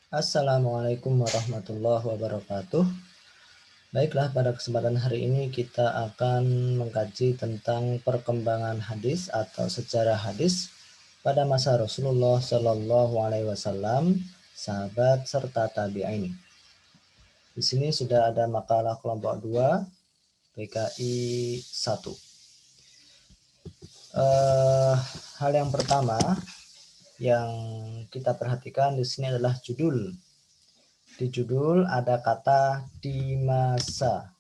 Assalamualaikum warahmatullahi wabarakatuh. Baiklah, pada kesempatan hari ini kita akan mengkaji tentang perkembangan hadis atau sejarah hadis pada masa Rasulullah Shallallahu Alaihi Wasallam, sahabat serta tabi'in. Di sini sudah ada makalah kelompok 2 PKI 1. Hal yang pertama yang kita perhatikan di sini adalah judul. Di judul ada kata di masa.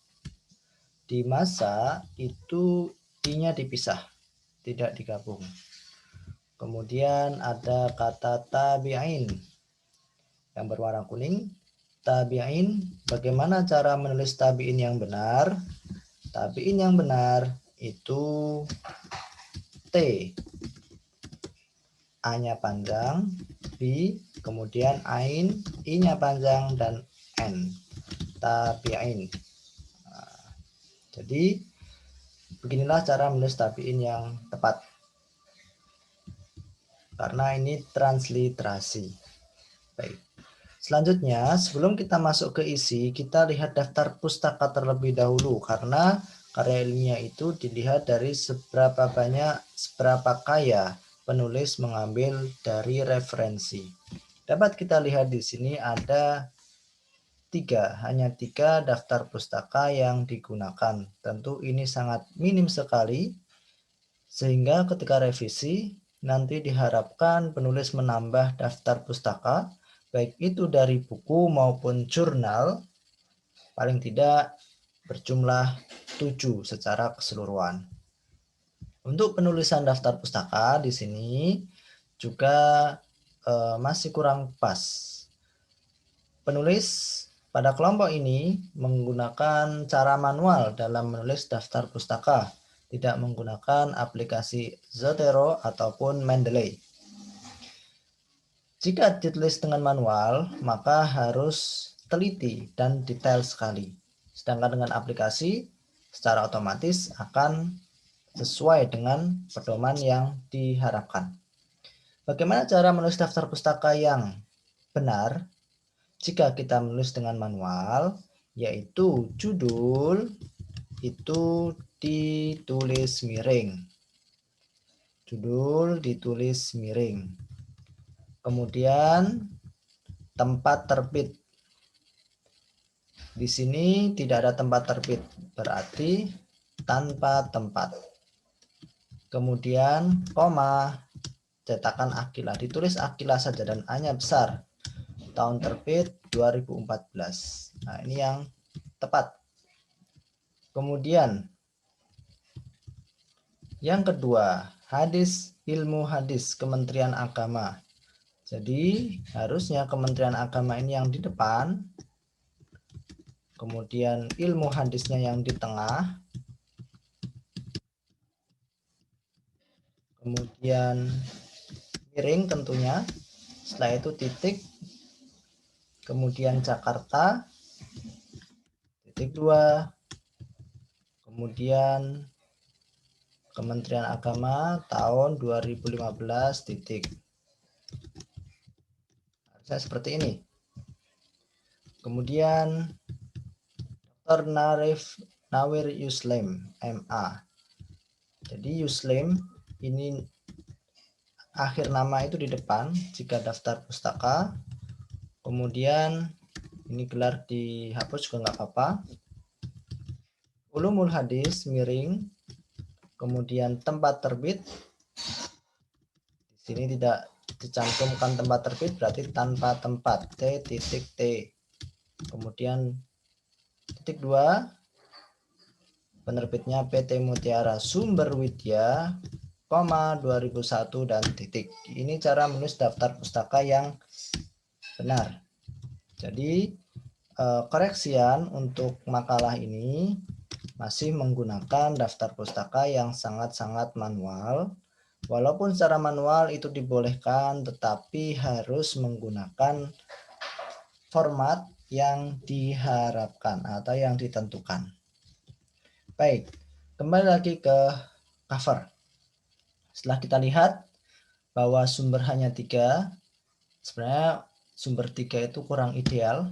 Di masa itu i-nya dipisah, tidak digabung. Kemudian ada kata tabi'in yang berwarna kuning. Tabi'in, bagaimana cara menulis tabi'in yang benar? Tabi'in yang benar itu T, A-nya panjang, B, kemudian Ain, I-nya panjang, dan N. Tabi'in. Jadi beginilah cara menulis tabi'in yang tepat, karena ini transliterasi. Baik. Selanjutnya, sebelum kita masuk ke isi, kita lihat daftar pustaka terlebih dahulu, karena karya ilmiah itu dilihat dari seberapa kaya penulis mengambil dari referensi. Dapat kita lihat di sini ada hanya tiga daftar pustaka yang digunakan. Tentu ini sangat minim sekali, sehingga ketika revisi nanti diharapkan penulis menambah daftar pustaka, baik itu dari buku maupun jurnal, paling tidak berjumlah 7 secara keseluruhan. Untuk penulisan daftar pustaka di sini juga masih kurang pas. Penulis pada kelompok ini menggunakan cara manual dalam menulis daftar pustaka, tidak menggunakan aplikasi Zotero ataupun Mendeley. Jika ditulis dengan manual, maka harus teliti dan detail sekali. Sedangkan dengan aplikasi, secara otomatis akan sesuai dengan pedoman yang diharapkan. Bagaimana cara menulis daftar pustaka yang benar? Jika kita menulis dengan manual, yaitu judul itu ditulis miring. Judul ditulis miring. Kemudian tempat terbit. Di sini tidak ada tempat terbit, berarti tanpa tempat. Kemudian koma, cetakan Akilah, ditulis Akilah saja dan A-nya besar. Tahun terbit 2014. Nah, ini yang tepat. Kemudian yang kedua, hadis, ilmu hadis Kementerian Agama. Jadi harusnya Kementerian Agama ini yang di depan, kemudian ilmu hadisnya yang di tengah, kemudian miring tentunya, setelah itu titik, kemudian Jakarta, titik 2, kemudian Kementerian Agama tahun 2015 titik. Harusnya seperti ini. Kemudian Dr. Nawir Yuslim, MA. Jadi Yuslim ini akhir nama itu di depan jika daftar pustaka. Kemudian ini gelar dihapus juga nggak apa-apa. Ulumul hadis miring. Kemudian tempat terbit. Di sini tidak dicantumkan tempat terbit, berarti tanpa tempat, T. Kemudian titik 2, penerbitnya PT Mutiara Sumber Widya, 2001 dan titik. Ini cara menulis daftar pustaka yang benar. Jadi koreksian untuk makalah ini masih menggunakan daftar pustaka yang sangat-sangat manual. Walaupun secara manual itu dibolehkan, tetapi harus menggunakan format yang diharapkan atau yang ditentukan. Baik, kembali lagi ke cover. Setelah kita lihat bahwa sumber hanya 3, sebenarnya sumber 3 itu kurang ideal.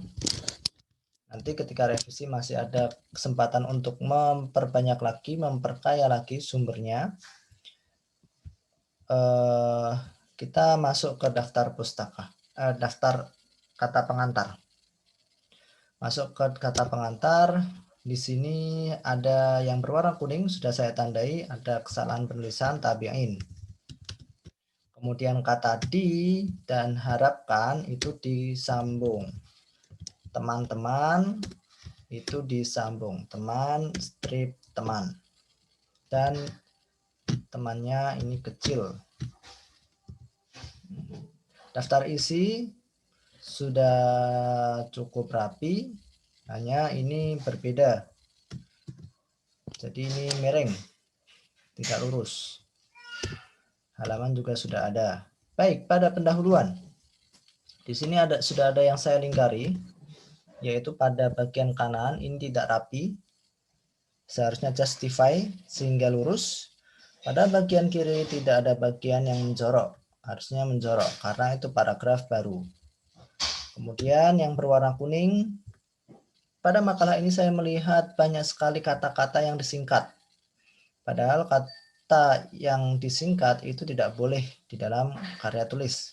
Nanti ketika revisi masih ada kesempatan untuk memperbanyak lagi, memperkaya lagi sumbernya. Kita masuk ke daftar pustaka, daftar kata pengantar. Masuk ke kata pengantar. Di sini ada yang berwarna kuning, sudah saya tandai, ada kesalahan penulisan tabi'in. Kemudian kata di dan harapkan itu disambung. Teman-teman itu disambung. Teman strip teman. Dan temannya ini kecil. Daftar isi sudah cukup rapi, hanya ini berbeda. Jadi ini miring, tidak lurus. Halaman juga sudah ada. Baik, pada pendahuluan. Di sini sudah ada yang saya lingkari, yaitu pada bagian kanan ini tidak rapi. Seharusnya justify sehingga lurus. Pada bagian kiri tidak ada bagian yang menjorok. Harusnya menjorok karena itu paragraf baru. Kemudian yang berwarna kuning, pada makalah ini saya melihat banyak sekali kata-kata yang disingkat. Padahal kata yang disingkat itu tidak boleh di dalam karya tulis.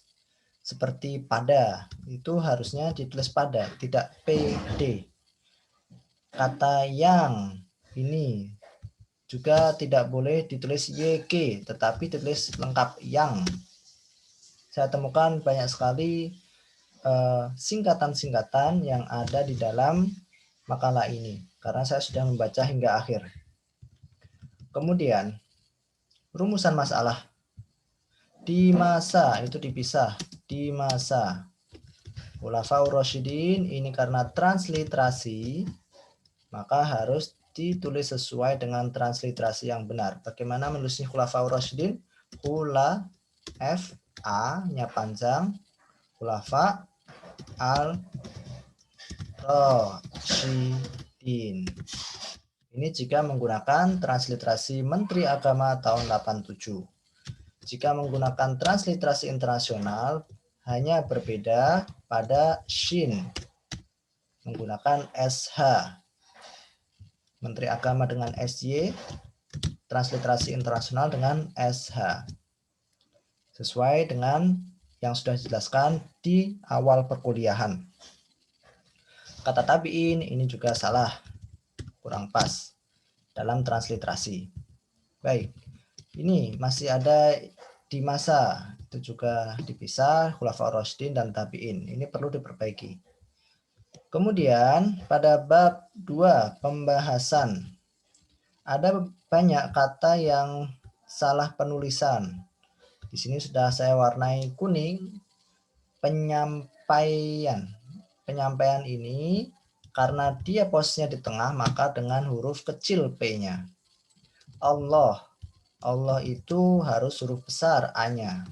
Seperti pada, itu harusnya ditulis pada, tidak PD. Kata yang ini juga tidak boleh ditulis YG, tetapi ditulis lengkap yang. Saya temukan banyak sekali singkatan-singkatan yang ada di dalam makalah ini karena saya sudah membaca hingga akhir. Kemudian rumusan masalah di masa itu dipisah di masa Khulafaur Rasyidin ini karena transliterasi maka harus ditulis sesuai dengan transliterasi yang benar. Bagaimana menulisnya Khulafaur Rasyidin? Khula F A nya panjang, Khulafa al Rasyidin. Ini jika menggunakan transliterasi Menteri Agama tahun 87. Jika menggunakan transliterasi internasional hanya berbeda pada shin, menggunakan SH. Menteri Agama dengan SY, transliterasi internasional dengan SH. Sesuai dengan yang sudah dijelaskan di awal perkuliahan. Kata tabi'in ini juga salah, kurang pas dalam transliterasi. Baik, ini masih ada di masa, itu juga dipisah, Khulafaur Rasyidin dan tabi'in. Ini perlu diperbaiki. Kemudian pada bab 2 pembahasan, ada banyak kata yang salah penulisan. Di sini sudah saya warnai kuning. Penyampaian ini karena dia posisinya di tengah maka dengan huruf kecil P-nya. Allah itu harus huruf besar A-nya.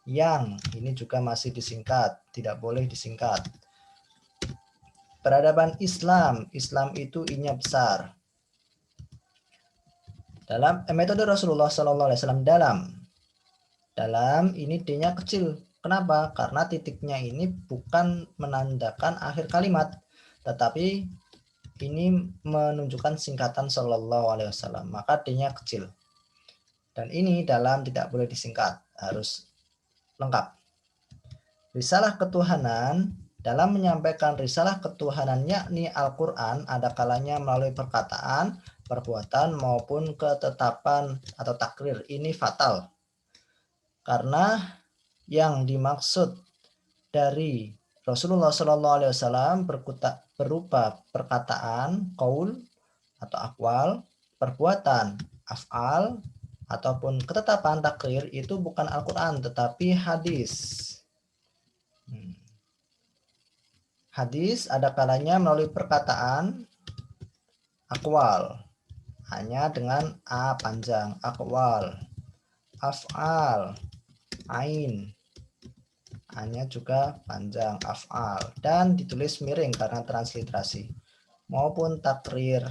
Yang ini juga masih disingkat, tidak boleh disingkat. Peradaban Islam itu I-nya besar. Dalam metode Rasulullah SAW dalam ini D-nya kecil. Kenapa? Karena titiknya ini bukan menandakan akhir kalimat, tetapi ini menunjukkan singkatan Shallallahu Alaihi Wasallam. Maka D-nya kecil. Dan ini dalam tidak boleh disingkat, harus lengkap. Risalah ketuhanan, dalam menyampaikan risalah ketuhanan yakni Al-Quran, ada kalanya melalui perkataan, perbuatan maupun ketetapan atau takrir. Ini fatal. Karena yang dimaksud dari Rasulullah SAW berupa perkataan, qaul atau aqwal, perbuatan, af'al, ataupun ketetapan takrir itu bukan Al-Quran tetapi hadis. Hadis ada kalanya melalui perkataan, aqwal, hanya dengan A panjang, aqwal, af'al, ain, hanya juga panjang, af'al, dan ditulis miring karena transliterasi, maupun takrir,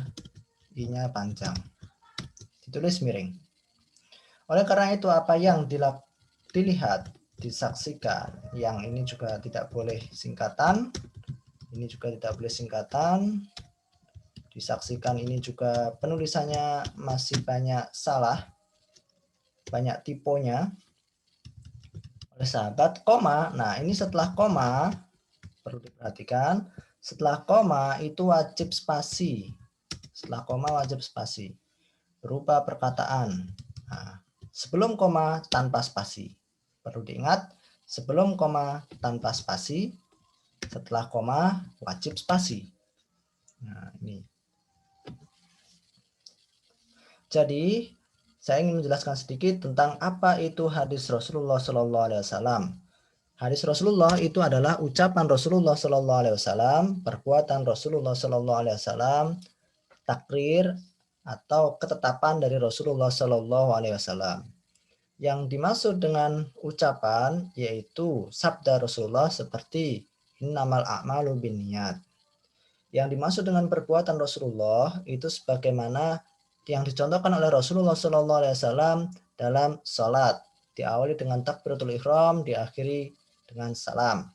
I-nya panjang, ditulis miring. Oleh karena itu apa yang dilihat disaksikan. Yang ini juga tidak boleh singkatan. Ini juga tidak boleh singkatan. Disaksikan ini juga penulisannya masih banyak salah, banyak tipenya oleh sahabat. Koma, nah ini setelah koma perlu diperhatikan, setelah koma itu wajib spasi. Setelah koma wajib spasi berupa perkataan. Nah, sebelum koma tanpa spasi. Perlu diingat, sebelum koma tanpa spasi, setelah koma wajib spasi. Nah, ini. Jadi, saya ingin menjelaskan sedikit tentang apa itu hadis Rasulullah Shallallahu Alaihi Wasallam. Hadis Rasulullah itu adalah ucapan Rasulullah Shallallahu Alaihi Wasallam, perbuatan Rasulullah Shallallahu Alaihi Wasallam, takrir atau ketetapan dari Rasulullah Shallallahu Alaihi Wasallam. Yang dimaksud dengan ucapan yaitu sabda Rasulullah seperti innamal a'malu binniyat. Yang dimaksud dengan perbuatan Rasulullah itu sebagaimana yang dicontohkan oleh Rasulullah Shallallahu Alaihi Wasallam dalam salat, diawali dengan takbiratul ihram, diakhiri dengan salam.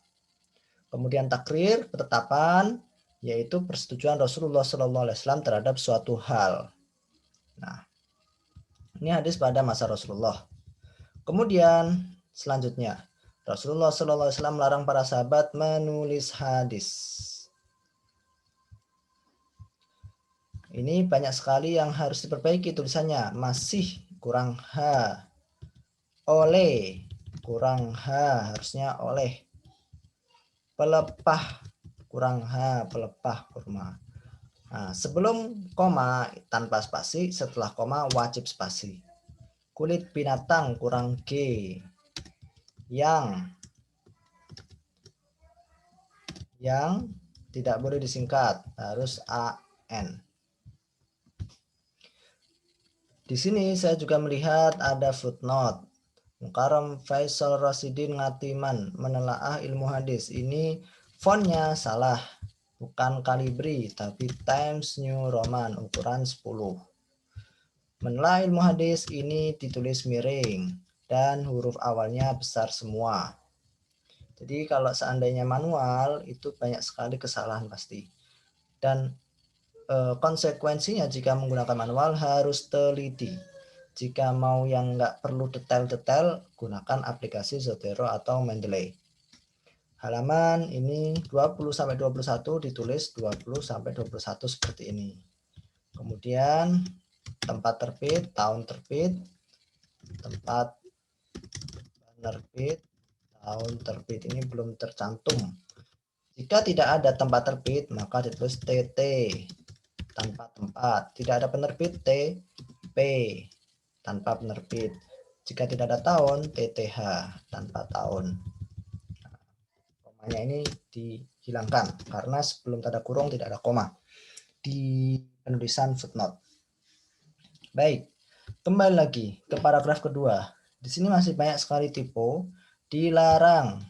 Kemudian takrir, ketetapan, yaitu persetujuan Rasulullah Shallallahu Alaihi Wasallam terhadap suatu hal. Nah, ini hadis pada masa Rasulullah. Kemudian selanjutnya, Rasulullah Shallallahu Alaihi Wasallam melarang para sahabat menulis hadis. Ini banyak sekali yang harus diperbaiki tulisannya. Masih kurang H. Oleh. Kurang H. Harusnya oleh. Pelepah. Kurang H. Pelepah kurma. Nah, sebelum koma tanpa spasi. Setelah koma wajib spasi. Kulit binatang kurang G. Yang tidak boleh disingkat. Harus AN. Di sini saya juga melihat ada footnote. Mukarram Faisal Rasidin Ngatiman menelaah ilmu hadis. Ini fontnya salah. Bukan Calibri, tapi Times New Roman ukuran 10. Menelaah ilmu hadis ini ditulis miring. Dan huruf awalnya besar semua. Jadi kalau seandainya manual, itu banyak sekali kesalahan pasti. Dan konsekuensinya jika menggunakan manual harus teliti. Jika mau yang nggak perlu detail-detail, gunakan aplikasi Zotero atau Mendeley. Halaman ini 20-21 ditulis 20-21 seperti ini. Kemudian tempat terbit, tahun terbit, tempat penerbit, tahun terbit ini belum tercantum. Jika tidak ada tempat terbit, maka ditulis TT. Tanpa tempat. Tidak ada penerbit TP tanpa penerbit. Jika tidak ada tahun TTH tanpa tahun. Komanya ini dihilangkan karena sebelum tanda kurung tidak ada koma di penulisan footnote. Baik, kembali lagi ke paragraf kedua. Di sini masih banyak sekali tipe. Dilarang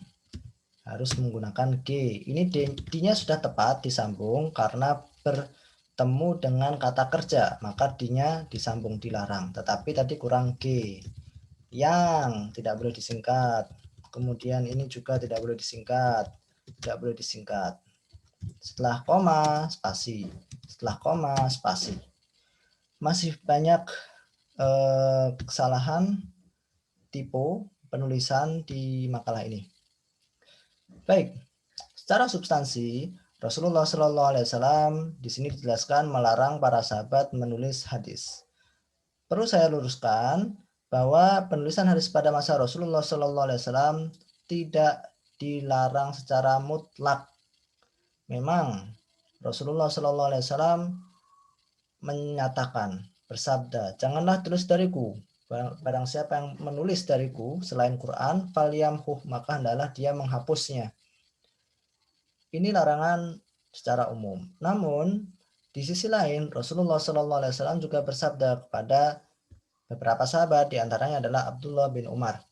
harus menggunakan G. Ini D-nya sudah tepat disambung karena bertemu dengan kata kerja, maka D-nya disambung dilarang. Tetapi tadi kurang G. Yang tidak boleh disingkat. Kemudian ini juga tidak boleh disingkat. Tidak boleh disingkat. Setelah koma, spasi. Setelah koma, spasi. Masih banyak kesalahan tipe penulisan di makalah ini. Baik, secara substansi Rasulullah Shallallahu Alaihi Wasallam di sini dijelaskan melarang para sahabat menulis hadis. Perlu saya luruskan bahwa penulisan hadis pada masa Rasulullah Shallallahu Alaihi Wasallam tidak dilarang secara mutlak. Memang Rasulullah Shallallahu Alaihi Wasallam menyatakan bersabda, janganlah tulis dariku. Barang siapa yang menulis dariku selain Quran, falyamhuh, maka hendaklah dia menghapusnya. Ini larangan secara umum. Namun di sisi lain Rasulullah Shallallahu Alaihi Wasallam juga bersabda kepada beberapa sahabat, diantaranya adalah Abdullah bin Umar,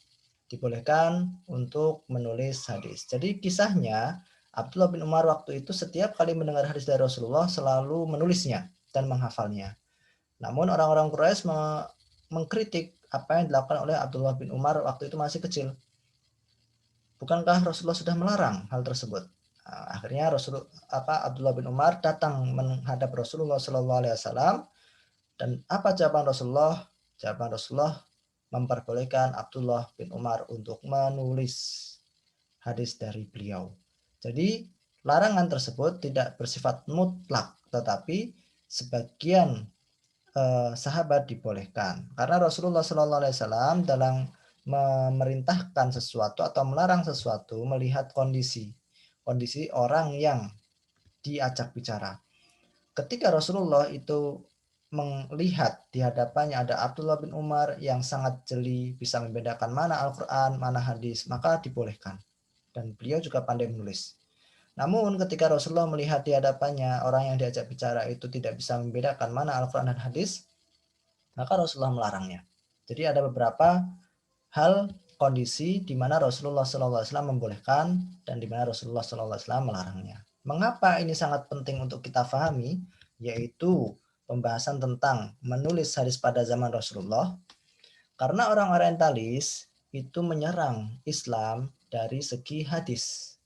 dibolehkan untuk menulis hadis. Jadi kisahnya Abdullah bin Umar waktu itu setiap kali mendengar hadis dari Rasulullah selalu menulisnya dan menghafalnya. Namun orang-orang Quraisy mengkritik apa yang dilakukan oleh Abdullah bin Umar waktu itu masih kecil. bukankah Rasulullah sudah melarang hal tersebut? Akhirnya Abdullah bin Umar datang menghadap Rasulullah Shallallahu Alaihi Wasallam, dan apa jawaban Rasulullah? Jawaban Rasulullah memperbolehkan Abdullah bin Umar untuk menulis hadis dari beliau. Jadi larangan tersebut tidak bersifat mutlak, tetapi sebagian sahabat dibolehkan. Karena Rasulullah Shallallahu Alaihi Wasallam dalam memerintahkan sesuatu atau melarang sesuatu melihat kondisi orang yang diajak bicara. Ketika Rasulullah itu melihat di hadapannya ada Abdullah bin Umar yang sangat jeli, bisa membedakan mana Al-Quran, mana hadis, maka dibolehkan. Dan beliau juga pandai menulis. Namun ketika Rasulullah melihat di hadapannya orang yang diajak bicara itu tidak bisa membedakan mana Al-Quran dan hadis, maka Rasulullah melarangnya. Jadi ada beberapa hal kondisi di mana Rasulullah SAW membolehkan dan di mana Rasulullah SAW melarangnya. Mengapa ini sangat penting untuk kita pahami? Yaitu pembahasan tentang menulis hadis pada zaman Rasulullah. Karena orang orientalis itu menyerang Islam dari segi hadis.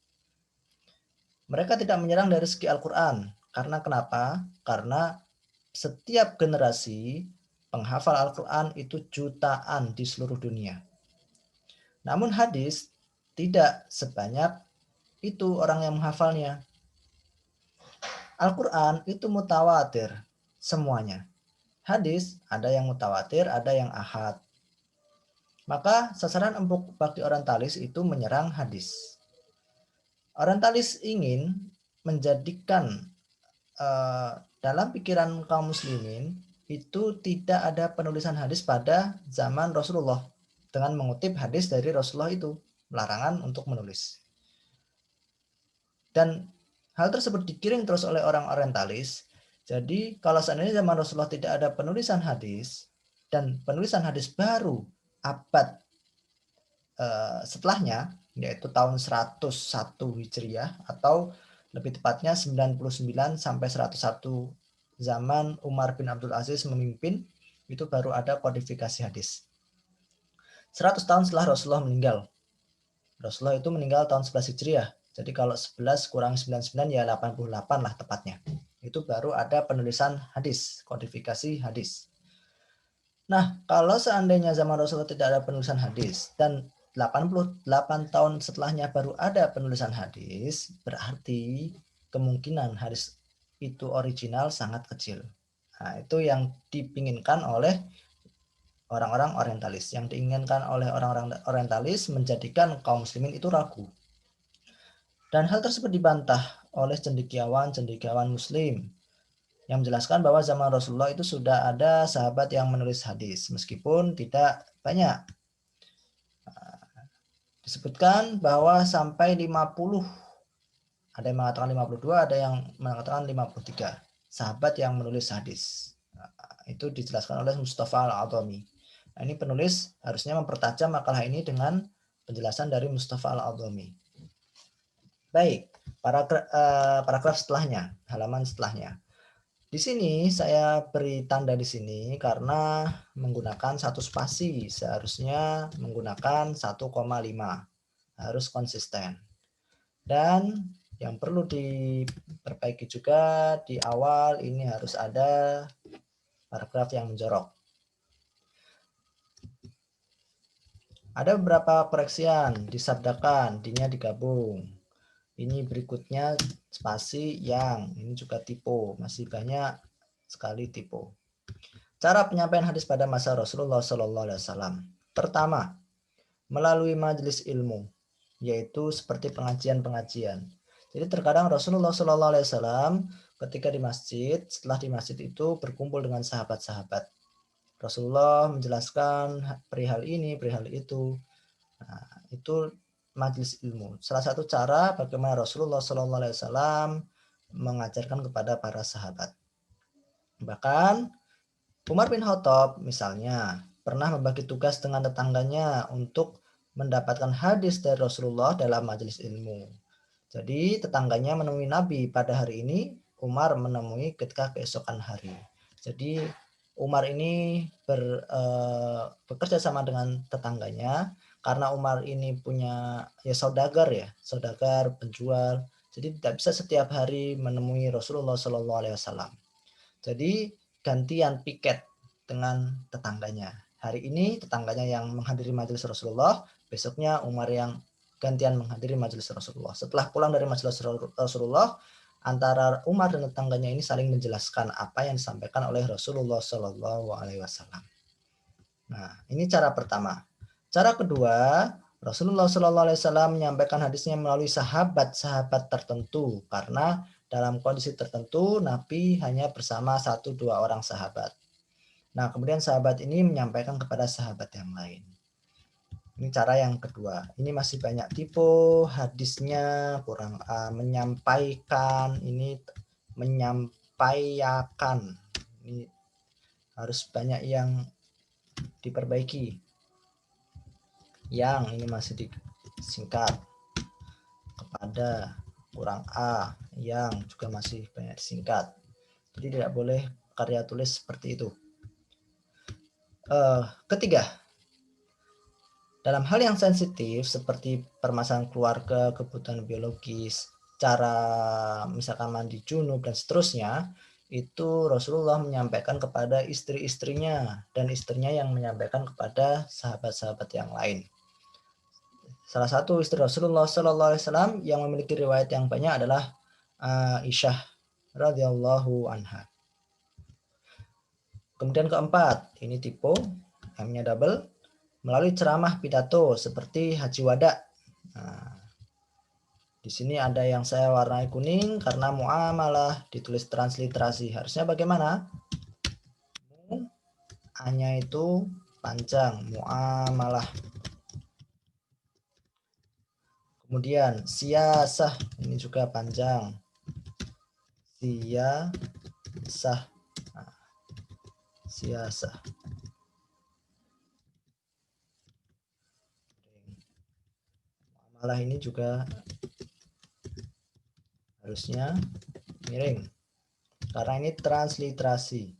Mereka tidak menyerang dari segi Al-Quran. Karena kenapa? Karena setiap generasi penghafal Al-Quran itu jutaan di seluruh dunia. Namun hadis tidak sebanyak itu orang yang menghafalnya. Al-Quran itu mutawatir semuanya. Hadis ada yang mutawatir, ada yang ahad. Maka sasaran empuk bagi orientalis itu menyerang hadis. Orientalis ingin menjadikan dalam pikiran kaum muslimin itu tidak ada penulisan hadis pada zaman Rasulullah dengan mengutip hadis dari Rasulullah itu, larangan untuk menulis. Dan hal tersebut dikiring terus oleh orang orientalis. Jadi kalau seandainya zaman Rasulullah tidak ada penulisan hadis dan penulisan hadis baru abad setelahnya, yaitu tahun 101 Hijriah atau lebih tepatnya 99 sampai 101 zaman Umar bin Abdul Aziz memimpin, itu baru ada kodifikasi hadis. 100 tahun setelah Rasulullah meninggal. Rasulullah itu meninggal tahun 11 Hijriah. Jadi kalau 11 kurang 99 ya 88 lah tepatnya. Itu baru ada penulisan hadis, kodifikasi hadis. Nah, kalau seandainya zaman Rasulullah tidak ada penulisan hadis dan 88 tahun setelahnya baru ada penulisan hadis, berarti kemungkinan hadis itu original sangat kecil. Nah, itu yang dipinginkan oleh orang-orang orientalis. Yang diinginkan oleh orang-orang orientalis menjadikan kaum muslimin itu ragu. Dan hal tersebut dibantah oleh cendekiawan muslim yang menjelaskan bahwa zaman Rasulullah itu sudah ada sahabat yang menulis hadis, meskipun tidak banyak. Disebutkan bahwa sampai 50, ada yang mengatakan 52, ada yang mengatakan 53 sahabat yang menulis hadis. Itu dijelaskan oleh Mustafa Al-Adhami. Nah, ini penulis harusnya mempertajam makalah ini dengan penjelasan dari Mustafa Al-Adhami. Baik, paragraf setelahnya, halaman setelahnya. Di sini saya beri tanda di sini karena menggunakan satu spasi, seharusnya menggunakan 1,5. Harus konsisten. Dan yang perlu diperbaiki juga di awal ini harus ada paragraf yang menjorok. Ada beberapa koreksian, disabdakan, D-nya digabung. Ini berikutnya spasi yang, ini juga typo, masih banyak sekali typo. Cara penyampaian hadis pada masa Rasulullah SAW. Pertama, melalui majelis ilmu, yaitu seperti pengajian-pengajian. Jadi terkadang Rasulullah SAW ketika di masjid, setelah di masjid itu berkumpul dengan sahabat-sahabat. Rasulullah menjelaskan perihal ini, perihal itu. Nah, itu majelis ilmu. Salah satu cara bagaimana Rasulullah SAW mengajarkan kepada para sahabat. Bahkan Umar bin Khattab misalnya pernah membagi tugas dengan tetangganya untuk mendapatkan hadis dari Rasulullah dalam majelis ilmu. Jadi tetangganya menemui Nabi pada hari ini, Umar menemui ketika keesokan hari. Jadi Umar ini bekerja sama dengan tetangganya karena Umar ini punya ya saudagar, penjual, jadi tidak bisa setiap hari menemui Rasulullah Shallallahu Alaihi Wasallam. Jadi gantian piket dengan tetangganya. Hari ini tetangganya yang menghadiri majelis Rasulullah, besoknya Umar yang gantian menghadiri majelis Rasulullah. Setelah pulang dari majelis Rasulullah, antara Umar dan tetangganya ini saling menjelaskan apa yang disampaikan oleh Rasulullah Shallallahu Alaihi Wasallam. Nah, ini cara pertama. Cara kedua, Rasulullah Shallallahu Alaihi Wasallam menyampaikan hadisnya melalui sahabat-sahabat tertentu karena dalam kondisi tertentu Nabi hanya bersama 1-2 orang sahabat. Nah, kemudian sahabat ini menyampaikan kepada sahabat yang lain. Ini cara yang kedua. Ini masih banyak tipe hadisnya, kurang menyampaikan, ini menyampaikan. Ini harus banyak yang diperbaiki. Yang ini masih disingkat kepada, kurang A, yang juga masih banyak disingkat. Jadi tidak boleh karya tulis seperti itu. Ketiga, dalam hal yang sensitif seperti permasalahan keluarga, kebutuhan biologis, cara misalkan mandi junub dan seterusnya, itu Rasulullah menyampaikan kepada istri-istrinya dan istrinya yang menyampaikan kepada sahabat-sahabat yang lain. Salah satu istri Rasulullah Sallallahu Alaihi Wasallam yang memiliki riwayat yang banyak adalah Aisyah radhiyallahu anha. Kemudian keempat, ini tipe M-nya double, melalui ceramah pidato seperti Haji Wada. Nah, di sini ada yang saya warnai kuning karena muamalah ditulis transliterasi. Harusnya bagaimana? A-nya itu panjang, muamalah. Kemudian siyasah, ini juga panjang. Siyasah. Nah, siyasah. Muamalah ini juga harusnya miring karena ini transliterasi.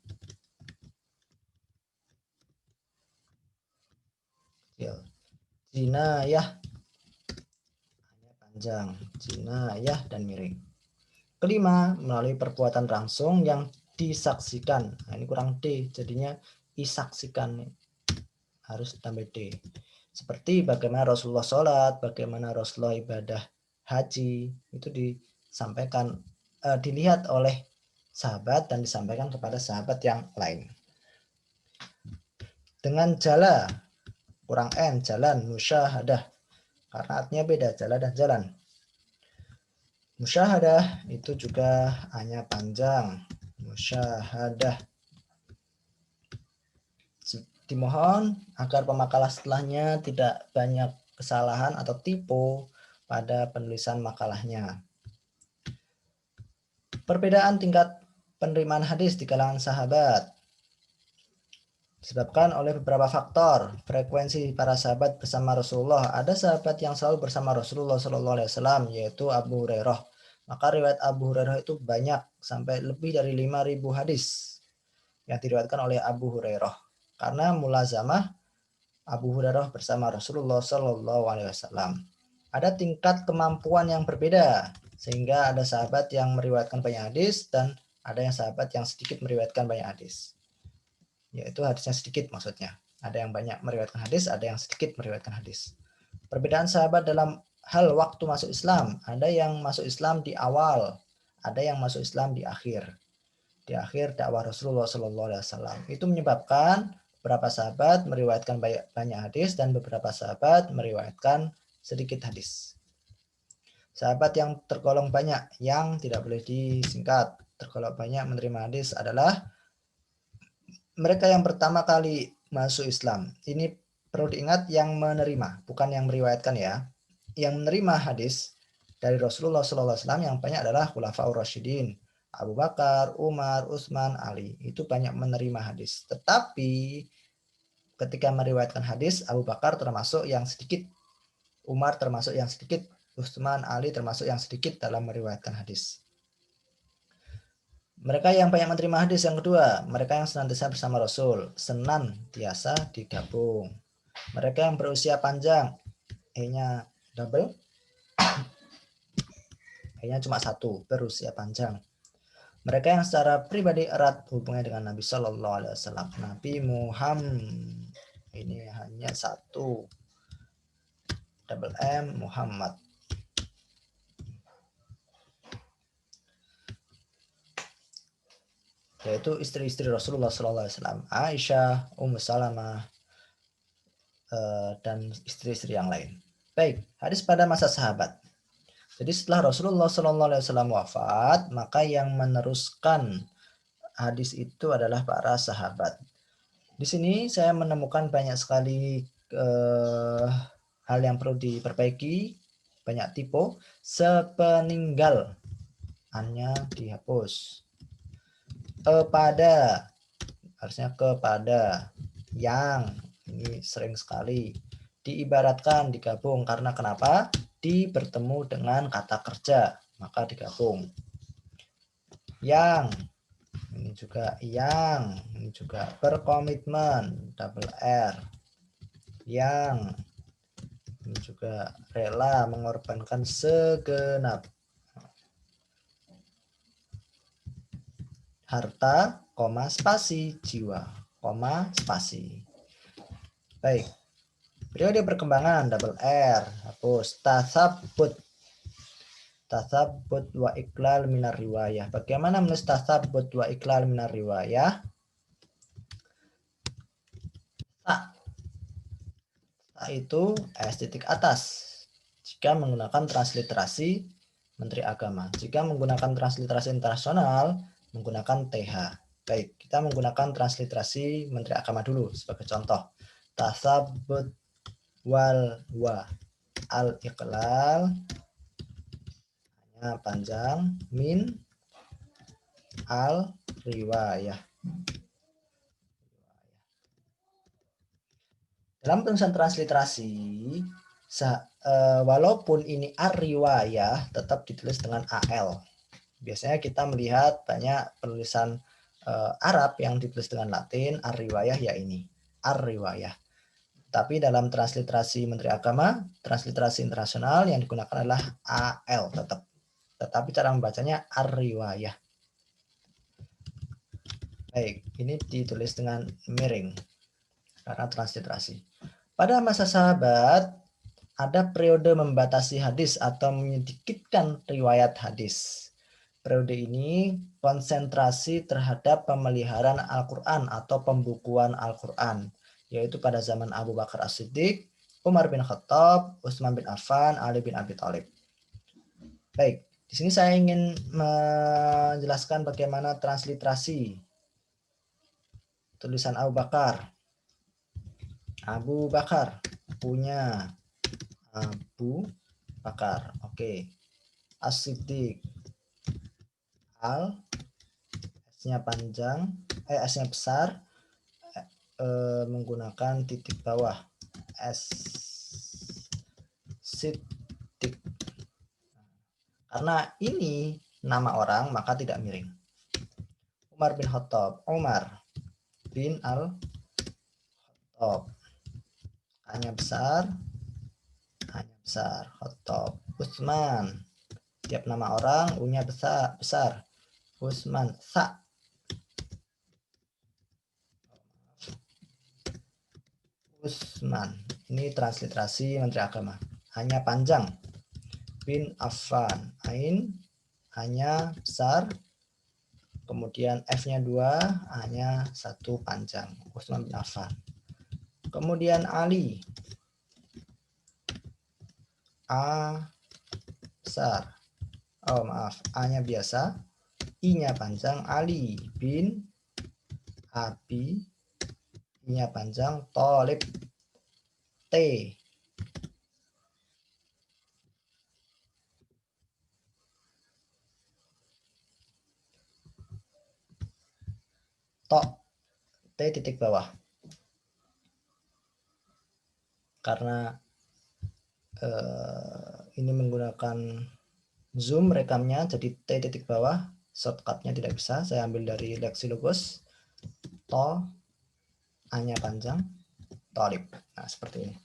Jinayah panjang, jinayah dan miring. Kelima, melalui perbuatan langsung yang disaksikan. Nah, ini kurang D, jadinya isaksikan, harus tambah D. Seperti bagaimana Rasulullah sholat, bagaimana Rasulullah ibadah haji, itu disampaikan, dilihat oleh sahabat dan disampaikan kepada sahabat yang lain. Dengan jala, kurang N, jalan, musyahadah, karena artinya beda, jala dan jalan. Musyahadah itu juga hanya panjang, musyahadah. Dimohon agar pemakalah setelahnya tidak banyak kesalahan atau typo pada penulisan makalahnya. Perbedaan tingkat penerimaan hadis di kalangan sahabat disebabkan oleh beberapa faktor. Frekuensi para sahabat bersama Rasulullah. Ada sahabat yang selalu bersama Rasulullah SAW, yaitu Abu Hurairah. Maka riwayat Abu Hurairah itu banyak, sampai lebih dari 5.000 hadis yang diriwayatkan oleh Abu Hurairah. Karena mulazamah Abu Hurairah bersama Rasulullah SAW. Ada tingkat kemampuan yang berbeda, sehingga ada sahabat yang meriwayatkan banyak hadis dan ada yang sahabat yang sedikit meriwayatkan banyak hadis. Yaitu hadisnya sedikit maksudnya. Ada yang banyak meriwayatkan hadis, ada yang sedikit meriwayatkan hadis. Perbedaan sahabat dalam hal waktu masuk Islam. Ada yang masuk Islam di awal, ada yang masuk Islam di akhir. Di akhir dakwah Rasulullah SAW. Itu menyebabkan beberapa sahabat meriwayatkan banyak hadis dan beberapa sahabat meriwayatkan sedikit hadis. Sahabat yang tergolong banyak, yang tidak boleh disingkat, tergolong banyak menerima hadis adalah mereka yang pertama kali masuk Islam. Ini perlu diingat, yang menerima, bukan yang meriwayatkan ya. Yang menerima hadis dari Rasulullah SAW yang banyak adalah Khulafaur Rasyidin, Abu Bakar, Umar, Utsman, Ali. Itu banyak menerima hadis. Tetapi ketika meriwayatkan hadis, Abu Bakar termasuk yang sedikit, Umar termasuk yang sedikit, Utsman, Ali termasuk yang sedikit dalam meriwayatkan hadis. Mereka yang banyak menerima hadis yang kedua, mereka yang senantiasa bersama Rasul, senantiasa digabung. Mereka yang berusia panjang, E-nya double, E-nya cuma satu, berusia panjang. Mereka yang secara pribadi erat hubungannya dengan Nabi Shallallahu Alaihi Wasallam. Nabi Muhammad ini hanya satu, double M, Muhammad. Yaitu istri-istri Rasulullah Shallallahu Alaihi Wasallam, Aisyah, Ummu Salamah, dan istri-istri yang lain. Baik, hadis pada masa sahabat. Jadi setelah Rasulullah Shallallahu Alaihi Wasallam wafat, maka yang meneruskan hadis itu adalah para sahabat. Di sini saya menemukan banyak sekali hal yang perlu diperbaiki, banyak typo. Sepeninggal, hanya dihapus. Kepada, harusnya kepada. Yang, ini sering sekali diibaratkan, digabung, karena kenapa? Di bertemu dengan kata kerja, maka digabung. Yang, ini juga yang, ini juga berkomitmen, double R. Yang, ini juga rela mengorbankan segenap harta, koma spasi jiwa, koma spasi. Baik. Periode perkembangan, double R, hapus. Tasabut, tasabut wa iklal minar riwayah. Bagaimana menulis tasabut wa iklal minar riwayah? Ta itu S titik atas jika menggunakan transliterasi Menteri Agama. Jika menggunakan transliterasi internasional, menggunakan TH. Baik, kita menggunakan transliterasi Menteri Agama dulu sebagai contoh. Tasabut wal wa al iqlal, hanya panjang, min al riwayah. Dalam penulisan transliterasi, walaupun ini ar-riwayah, tetap ditulis dengan AL. Biasanya kita melihat banyak penulisan Arab yang ditulis dengan Latin, ar-riwayah ya ini, ar-riwayah. Tapi dalam transliterasi Menteri Agama, transliterasi internasional yang digunakan adalah AL tetap. Tetapi cara membacanya ar-riwayah. Baik, ini ditulis dengan miring karena transliterasi. Pada masa sahabat, ada periode membatasi hadis atau menyedikitkan riwayat hadis. Periode ini konsentrasi terhadap pemeliharaan Al-Quran atau pembukuan Al-Quran, yaitu pada zaman Abu Bakar As-Siddiq, Umar bin Khattab, Utsman bin Affan, Ali bin Abi Thalib. Baik, di sini saya ingin menjelaskan bagaimana transliterasi tulisan Abu Bakar. Abu Bakar punya Abu Bakar, oke. As-Siddiq, Al, S-nya panjang, S-nya besar, menggunakan titik bawah, S Siddiq. Karena ini nama orang maka tidak miring. Umar bin Khattab, Umar bin Al-Khattab, hanya besar, Khattab. Utsman, tiap nama orang U-nya besar. Utsman, Sa. Utsman, ini transliterasi Menteri Agama, hanya panjang. Bin Affan, Ain hanya besar, kemudian F-nya 2, hanya 1 panjang, Utsman bin Affan. Kemudian Ali, A besar, A-nya biasa, I-nya panjang, Ali bin Abi, I-nya panjang, Thalib, T. Tok, T titik bawah. Karena ini menggunakan Zoom rekamnya, jadi T titik bawah, shortcutnya tidak bisa, saya ambil dari Lexilogos. To, A-nya panjang, Thalib. Nah, seperti ini.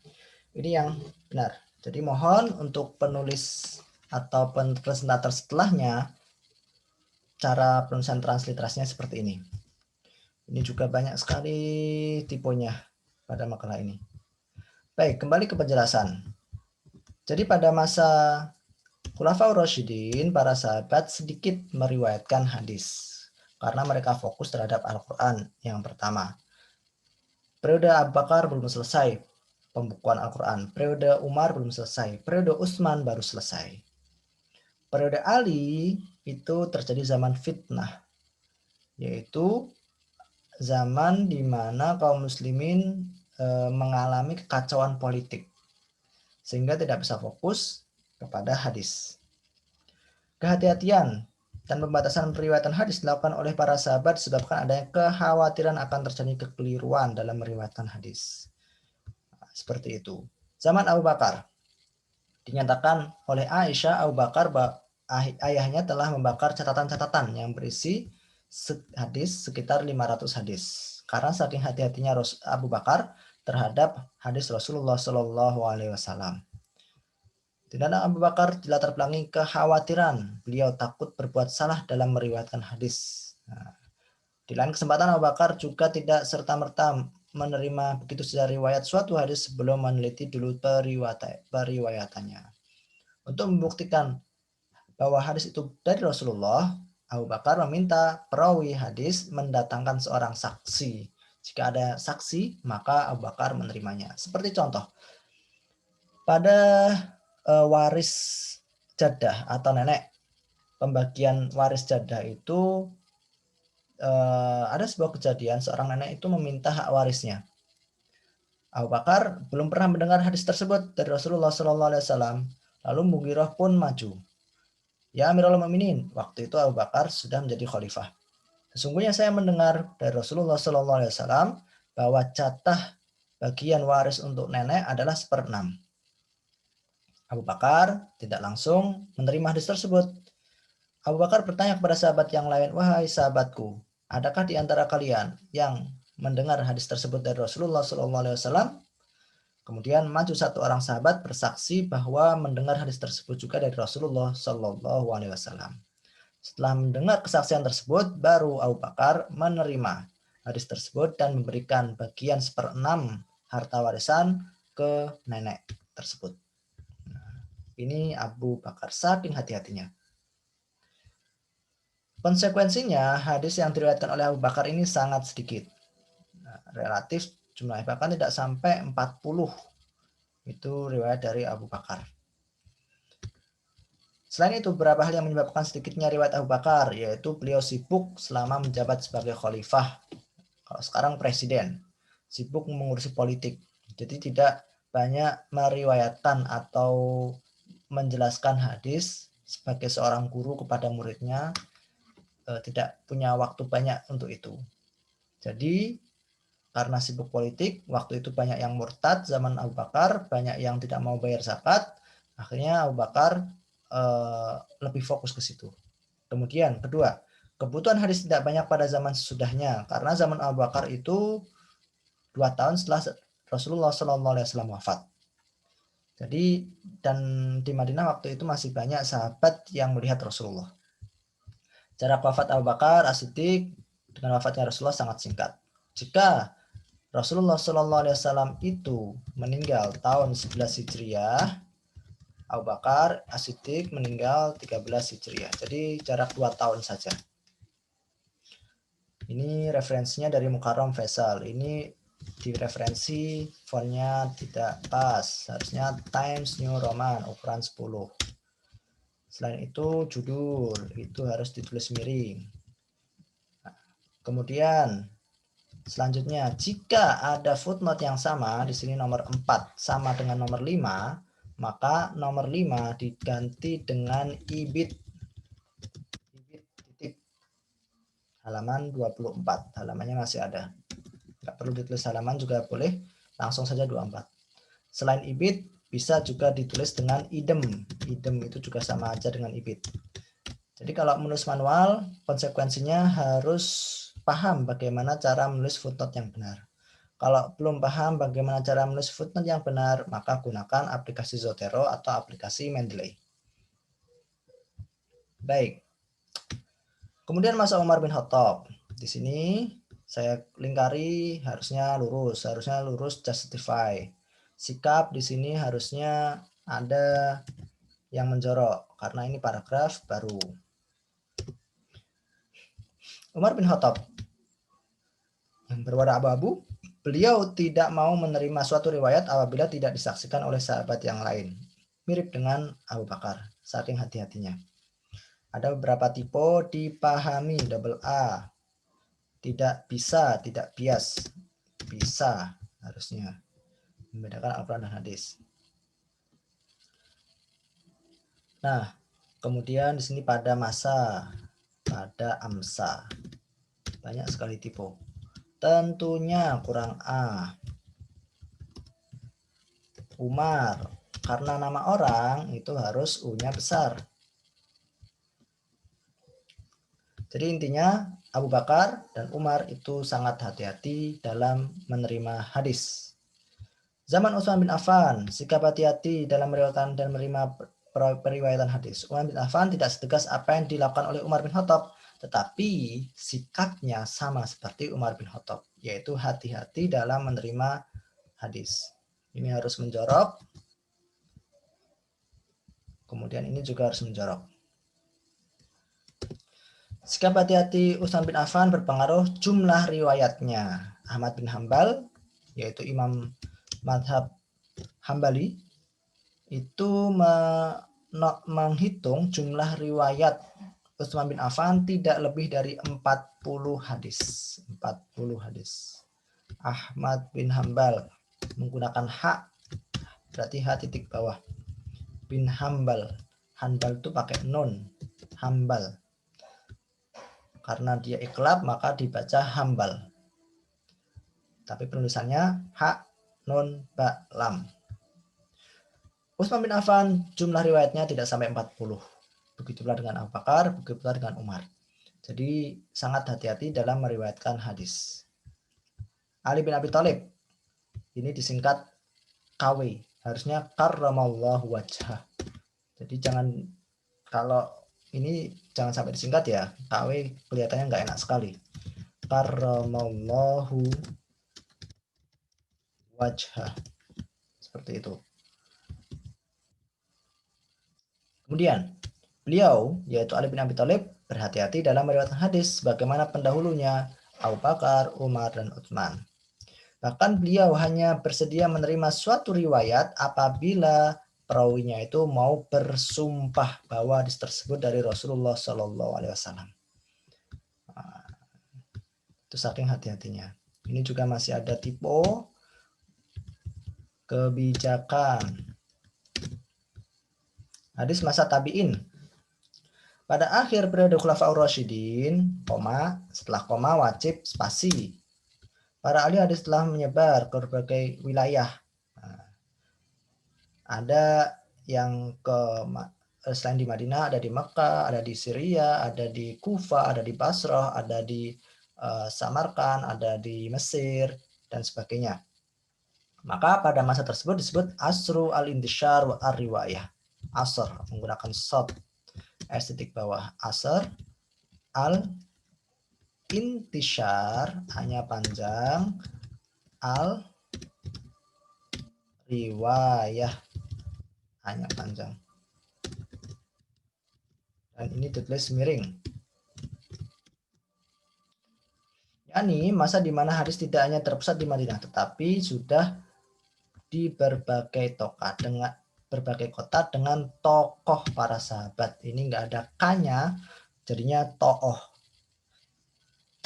Ini yang benar. Jadi mohon untuk penulis atau presentator setelahnya, cara penulisan transliterasinya seperti ini. Ini juga banyak sekali tipenya pada makalah ini. Baik, kembali ke penjelasan. Jadi pada masa Khulafaur Rasyidin, para sahabat sedikit meriwayatkan hadis karena mereka fokus terhadap Al-Quran yang pertama. Periode Abu Bakar belum selesai pembukuan Al-Quran. Periode Umar belum selesai. Periode Utsman baru selesai. Periode Ali itu terjadi zaman fitnah, yaitu zaman di mana kaum muslimin mengalami kekacauan politik sehingga tidak bisa fokus kepada hadis. Kehati-hatian dan pembatasan periwayatan hadis dilakukan oleh para sahabat disebabkan adanya kekhawatiran akan terjadi kekeliruan dalam meriwayatkan hadis. Seperti itu. Zaman Abu Bakar dinyatakan oleh Aisyah, Abu Bakar ayahnya telah membakar catatan-catatan yang berisi hadis sekitar 500 hadis. Karena saking hati-hatinya Abu Bakar terhadap hadis Rasulullah Shallallahu Alaihi Wasallam. Tindakan Abu Bakar dilatar belakangi kekhawatiran beliau takut berbuat salah dalam meriwayatkan hadis. Nah, di lain kesempatan Abu Bakar juga tidak serta-merta menerima begitu saja riwayat suatu hadis sebelum meneliti dulu periwayatannya. Untuk membuktikan bahwa hadis itu dari Rasulullah, Abu Bakar meminta perawi hadis mendatangkan seorang saksi. Jika ada saksi, maka Abu Bakar menerimanya. Seperti contoh, pada waris jadah atau nenek, pembagian waris jadah itu ada sebuah kejadian seorang nenek itu meminta hak warisnya. Abu Bakar belum pernah mendengar hadis tersebut dari Rasulullah SAW. Lalu Mughirah pun maju. Ya Amirul Mukminin, waktu itu Abu Bakar sudah menjadi khalifah. Sesungguhnya saya mendengar dari Rasulullah SAW bahwa jatah bagian waris untuk nenek adalah 1/6. Abu Bakar tidak langsung menerima hadis tersebut. Abu Bakar bertanya kepada sahabat yang lain, wahai sahabatku, adakah di antara kalian yang mendengar hadis tersebut dari Rasulullah SAW? Kemudian maju satu orang sahabat bersaksi bahwa mendengar hadis tersebut juga dari Rasulullah SAW. Setelah mendengar kesaksian tersebut, baru Abu Bakar menerima hadis tersebut dan memberikan bagian 1/6 harta warisan ke nenek tersebut. Nah, ini Abu Bakar saking hati-hatinya. Konsekuensinya, hadis yang diriwayatkan oleh Abu Bakar ini sangat sedikit. Nah, relatif jumlahnya bahkan tidak sampai 40. Itu riwayat dari Abu Bakar. Selain itu, beberapa hal yang menyebabkan sedikitnya riwayat Abu Bakar, yaitu beliau sibuk selama menjabat sebagai khalifah. Kalau sekarang presiden, sibuk mengurusi politik. Jadi tidak banyak meriwayatkan atau menjelaskan hadis sebagai seorang guru kepada muridnya, tidak punya waktu banyak untuk itu. Jadi karena sibuk politik, waktu itu banyak yang murtad zaman Abu Bakar, banyak yang tidak mau bayar zakat, akhirnya Abu Bakar lebih fokus ke situ. Kemudian kedua, kebutuhan hadis tidak banyak pada zaman sesudahnya, karena zaman Abu Bakar itu 2 tahun setelah Rasulullah SAW wafat. Jadi dan di Madinah waktu itu masih banyak sahabat yang melihat Rasulullah. Jarak wafat Abu Bakar As-Siddiq dengan wafatnya Rasulullah sangat singkat. Jika Rasulullah SAW itu meninggal tahun 11 Hijriah, Abu Bakar As-Siddiq meninggal 13 Hijriah. Jadi jarak 2 tahun saja. Ini referensinya dari Mukarram Faisal. Ini di referensi fontnya tidak pas. Harusnya Times New Roman ukuran 10. Selain itu judul itu harus ditulis miring. Nah, kemudian selanjutnya, jika ada footnote yang sama, di sini nomor 4 sama dengan nomor 5, maka nomor 5 diganti dengan ibid titik halaman 24. Halamannya masih ada. Nggak perlu ditulis halaman juga boleh, langsung saja 24. Selain ibid, bisa juga ditulis dengan idem. Idem itu juga sama aja dengan ibid. Jadi kalau menulis manual, konsekuensinya harus paham bagaimana cara menulis footnote yang benar. Kalau belum paham bagaimana cara menulis footnote yang benar, maka gunakan aplikasi Zotero atau aplikasi Mendeley. Baik. Kemudian masa Umar bin Khattab. Di sini saya lingkari harusnya lurus justify. Sikap di sini harusnya ada yang menjorok karena ini paragraf baru. Umar bin Khattab yang berwarna abu-abu, beliau tidak mau menerima suatu riwayat apabila tidak disaksikan oleh sahabat yang lain. Mirip dengan Abu Bakar, saking hati-hatinya. Ada beberapa tipe dipahami, double A. Tidak bisa, tidak bias. Bisa harusnya. Membedakan Al-Quran dan hadis. Nah, kemudian di sini pada masa, pada amsa. Banyak sekali tipe. Tentunya kurang A. Umar, karena nama orang itu harus U-nya besar. Jadi intinya Abu Bakar dan Umar itu sangat hati-hati dalam menerima hadis. Zaman Utsman bin Affan, sikap hati-hati dalam meriwayatkan dan menerima periwayatan hadis. Utsman bin Affan tidak setegas apa yang dilakukan oleh Umar bin Khattab, tetapi sikapnya sama seperti Umar bin Khattab, yaitu hati-hati dalam menerima hadis. Ini harus menjorok. Kemudian ini juga harus menjorok. Sikap hati-hati Utsman bin Affan berpengaruh jumlah riwayatnya. Ahmad bin Hambal, yaitu imam madhab Hambali, itu menghitung jumlah riwayat Utsman bin Affan tidak lebih dari 40 hadis. 40 hadis. Ahmad bin Hambal menggunakan hak, berarti H titik bawah. Bin Hambal. Hambal itu pakai nun. Hambal. Karena dia iklab maka dibaca Hambal. Tapi penulisannya H, nun, ba, lam. Utsman bin Affan jumlah riwayatnya tidak sampai 40. Begitu pula dengan Abu Bakar, begitu pula dengan Umar. Jadi sangat hati-hati dalam meriwayatkan hadis. Ali bin Abi Thalib, ini disingkat KW, harusnya karramallahu wajhah. Jadi jangan, kalau ini jangan sampai disingkat ya, KW kelihatannya nggak enak sekali. Karramallahu wajhah, seperti itu. Kemudian beliau, yaitu Ali bin Abi Thalib, berhati-hati dalam meriwayatkan hadis bagaimana pendahulunya Abu Bakar, Umar, dan Utsman. Bahkan beliau hanya bersedia menerima suatu riwayat apabila perawinya itu mau bersumpah bahwa hadis tersebut dari Rasulullah Shallallahu Alaihi Wasallam. Itu saking hati-hatinya. Ini juga masih ada tipe kebijakan. Hadis masa tabi'in. Pada akhir periode Khulafaur Rasyidin, setelah koma wajib spasi. Para ahli hadis telah menyebar ke berbagai wilayah. Ada yang selain di Madinah, ada di Mekah, ada di Syria, ada di Kufa, ada di Basrah, ada di Samarkand, ada di Mesir, dan sebagainya. Maka pada masa tersebut disebut Asru al-Intishar wa ar-Riwayah. Asr menggunakan shad, estetik bawah, asr, al-intishar hanya panjang, al-riwayah hanya panjang. Dan ini ditulis miring. Yani masa di mana hadis tidak hanya terpusat di Madinah, tetapi sudah di berbagai kota dengan tokoh para sahabat. Ini nggak ada kanya, jadinya tokoh.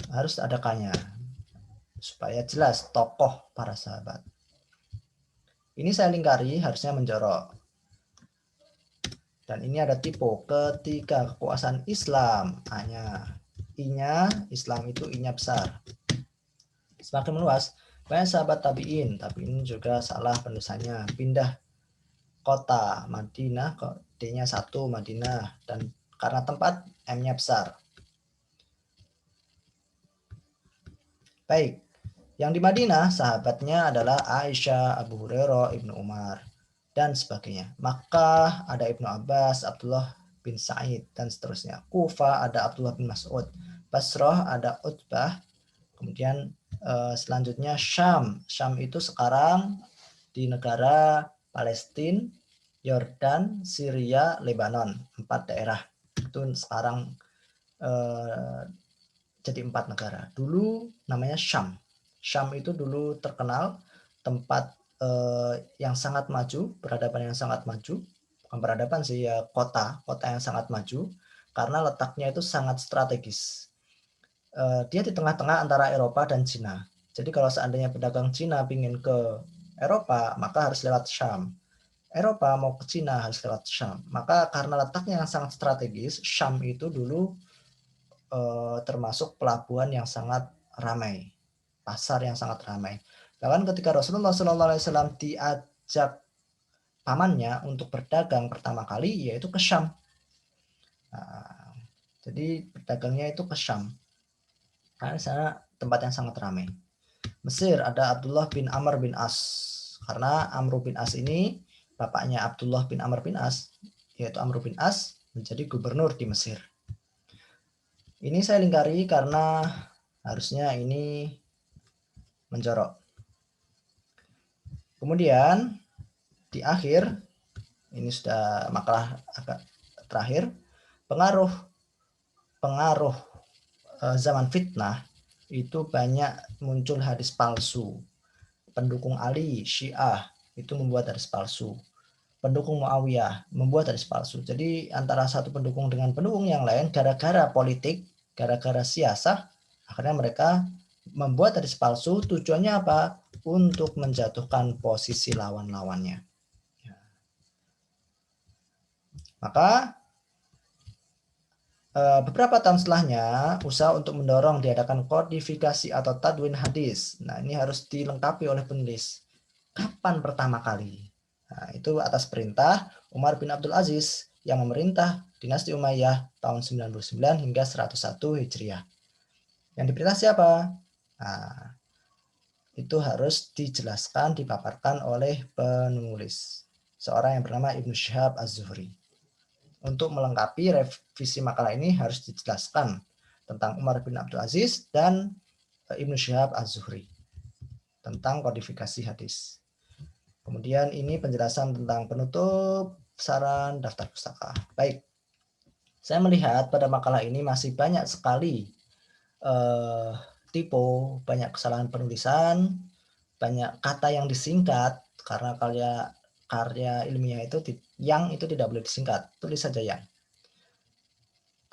Harus ada kanya supaya jelas tokoh para sahabat. Ini saya lingkari, harusnya menjorok. Dan ini ada tipe ketika kekuasaan Islam, hanya I-nya, Islam itu I-nya besar. Semakin meluas, banyak sahabat tabi'in, tapi ini juga salah penulisannya. Pindah kota Madinah, D-nya 1 Madinah, dan karena tempat M-nya besar. Baik, Yang di Madinah sahabatnya adalah Aisyah, Abu Hurairah, Ibnu Umar, dan sebagainya. Makkah ada Ibnu Abbas, Abdullah bin Sa'id, dan seterusnya. Kufa ada Abdullah bin Mas'ud. Basrah ada Utbah. Kemudian selanjutnya Syam. Syam itu sekarang di negara Palestina, Yordan, Syria, Lebanon. 4 daerah. Itu sekarang jadi 4 negara. Dulu namanya Syam. Syam itu dulu terkenal tempat yang sangat maju, peradaban yang sangat maju. Bukan peradaban sih, ya kota yang sangat maju karena letaknya itu sangat strategis. Dia di tengah-tengah antara Eropa dan Cina. Jadi kalau seandainya pedagang Cina ingin ke Eropa, maka harus lewat Syam. Eropa mau ke Cina harus lewat Syam. Maka karena letaknya yang sangat strategis, Syam itu dulu termasuk pelabuhan yang sangat ramai, pasar yang sangat ramai. Bahkan ketika Rasulullah SAW diajak pamannya untuk berdagang pertama kali, yaitu ke Syam. Nah, jadi berdagangnya itu ke Syam. Karena di sana tempat yang sangat ramai. Mesir ada Abdullah bin Amr bin As. Karena Amr bin As ini bapaknya Abdullah bin Amr bin As, yaitu Amr bin As menjadi gubernur di Mesir. Ini saya lingkari karena harusnya ini menjorok. Kemudian di akhir, ini sudah makalah agak terakhir, pengaruh zaman fitnah itu banyak muncul hadis palsu. Pendukung Ali, Syiah itu membuat hadis palsu. Pendukung Muawiyah membuat hadis palsu. Jadi antara satu pendukung dengan pendukung yang lain, gara-gara politik, gara-gara siasah, akhirnya mereka membuat hadis palsu. Tujuannya apa? Untuk menjatuhkan posisi lawan-lawannya. Maka beberapa tahun setelahnya, usaha untuk mendorong diadakan kodifikasi atau tadwin hadis. Nah, ini harus dilengkapi oleh penulis. Kapan pertama kali? Nah, itu atas perintah Umar bin Abdul Aziz yang memerintah dinasti Umayyah tahun 99 hingga 101 Hijriah. Yang diperintah siapa? Nah, itu harus dijelaskan, dipaparkan oleh penulis. Seorang yang bernama Ibnu Syihab Az-Zuhri. Untuk melengkapi revisi makalah ini harus dijelaskan tentang Umar bin Abdul Aziz dan Ibnu Syihab Az-Zuhri tentang kodifikasi hadis. Kemudian ini penjelasan tentang penutup, saran, daftar pustaka. Baik, saya melihat pada makalah ini masih banyak sekali typo, banyak kesalahan penulisan, banyak kata yang disingkat karena karya ilmiah itu yang itu tidak boleh disingkat, tulis saja yang.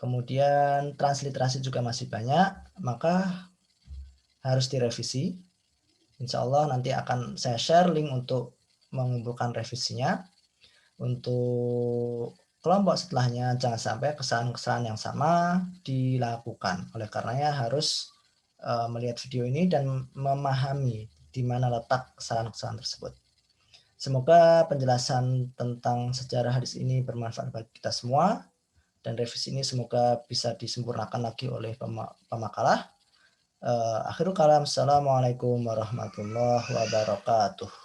Kemudian transliterasi juga masih banyak, maka harus direvisi. Insya Allah nanti akan saya share link untuk mengumpulkan revisinya. Untuk kelompok setelahnya jangan sampai kesalahan-kesalahan yang sama dilakukan. Oleh karenanya harus melihat video ini dan memahami di mana letak kesalahan-kesalahan tersebut. Semoga penjelasan tentang sejarah hadis ini bermanfaat bagi kita semua. Dan revisi ini semoga bisa disempurnakan lagi oleh pemakalah. Akhirul kalam, assalamualaikum warahmatullahi wabarakatuh.